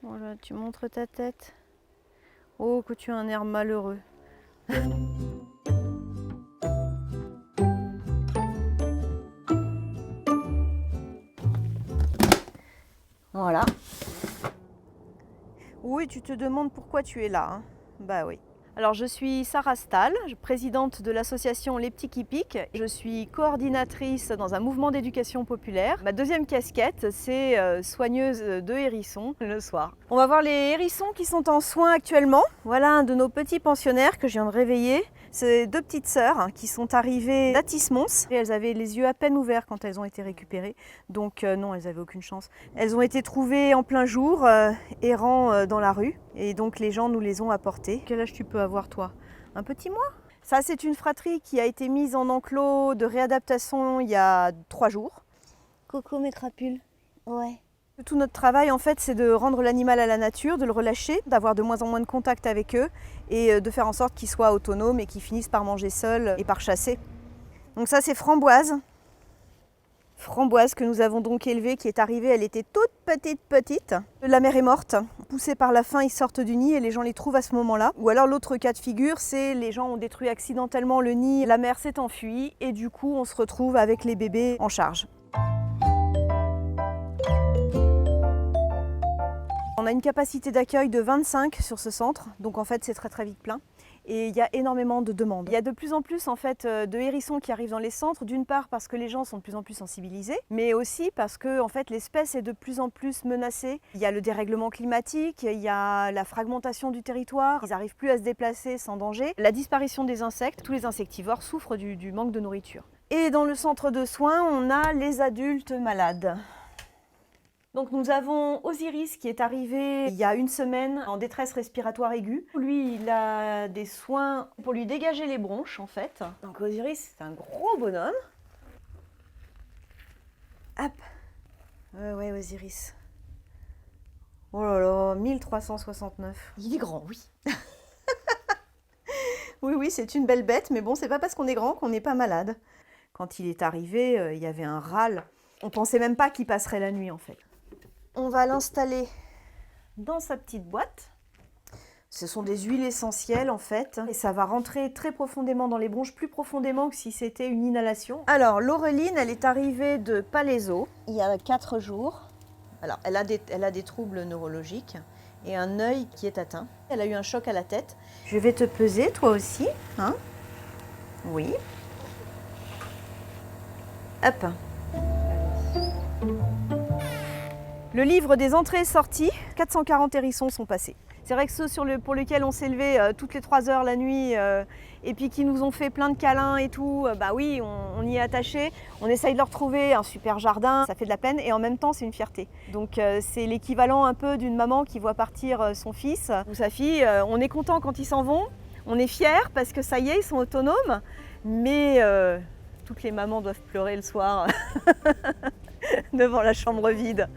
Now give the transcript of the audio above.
Voilà, tu montres ta tête. Oh, que tu as un air malheureux. Voilà. Oui, tu te demandes pourquoi tu es là, hein. Bah oui. Alors je suis Sarah Stahl, présidente de l'association Les Petits qui Piquent. Je suis coordinatrice dans un mouvement d'éducation populaire. Ma deuxième casquette, c'est soigneuse de hérissons le soir. On va voir les hérissons qui sont en soins actuellement. Voilà un de nos petits pensionnaires que je viens de réveiller. C'est deux petites sœurs qui sont arrivées d'Atis-Mons. Elles avaient les yeux à peine ouverts quand elles ont été récupérées. Donc non, elles n'avaient aucune chance. Elles ont été trouvées en plein jour, errant dans la rue. Et donc les gens nous les ont apportées. Quel âge tu peux avoir toi? Un petit mois? Ça, c'est une fratrie qui a été mise en enclos de réadaptation il y a 3 jours. Coucou mes crapules. Ouais. Tout notre travail, en fait, c'est de rendre l'animal à la nature, de le relâcher, d'avoir de moins en moins de contact avec eux et de faire en sorte qu'ils soient autonomes et qu'ils finissent par manger seuls et par chasser. Donc ça, c'est Framboise. Framboise que nous avons donc élevée, qui est arrivée, elle était toute petite. La mère est morte, poussée par la faim, ils sortent du nid et les gens les trouvent à ce moment-là. Ou alors l'autre cas de figure, c'est les gens ont détruit accidentellement le nid, la mère s'est enfuie et du coup on se retrouve avec les bébés en charge. On a une capacité d'accueil de 25 sur ce centre, donc en fait c'est très vite plein. Et il y a énormément de demandes. Il y a de plus en plus en fait de hérissons qui arrivent dans les centres, d'une part parce que les gens sont de plus en plus sensibilisés, mais aussi parce que en fait l'espèce est de plus en plus menacée. Il y a le dérèglement climatique, il y a la fragmentation du territoire, ils n'arrivent plus à se déplacer sans danger. La disparition des insectes, tous les insectivores souffrent du manque de nourriture. Et dans le centre de soins, on a les adultes malades. Donc nous avons Osiris qui est arrivé il y a une semaine en détresse respiratoire aiguë. Lui, il a des soins pour lui dégager les bronches en fait. Donc Osiris, c'est un gros bonhomme. Hop. Ouais, Osiris. Oh là là, 1369. Il est grand, oui. Oui, c'est une belle bête, mais bon, c'est pas parce qu'on est grand qu'on n'est pas malade. Quand il est arrivé, il y avait un râle. On pensait même pas qu'il passerait la nuit en fait. On va l'installer dans sa petite boîte. Ce sont des huiles essentielles en fait. Et ça va rentrer très profondément dans les bronches, plus profondément que si c'était une inhalation. Alors Laureline, elle est arrivée de Palaiseau il y a 4 jours. Alors elle a des troubles neurologiques et un œil qui est atteint. Elle a eu un choc à la tête. Je vais te peser toi aussi, hein? Oui. Hop. Le livre des entrées et sorties, 440 hérissons sont passés. C'est vrai que ceux pour lesquels on s'est levé toutes les 3 heures la nuit et puis qui nous ont fait plein de câlins et tout, bah oui, on y est attaché. On essaye de leur trouver un super jardin, ça fait de la peine et en même temps c'est une fierté. Donc c'est l'équivalent un peu d'une maman qui voit partir son fils ou sa fille. On est content quand ils s'en vont, on est fiers parce que ça y est, ils sont autonomes, mais toutes les mamans doivent pleurer le soir devant la chambre vide.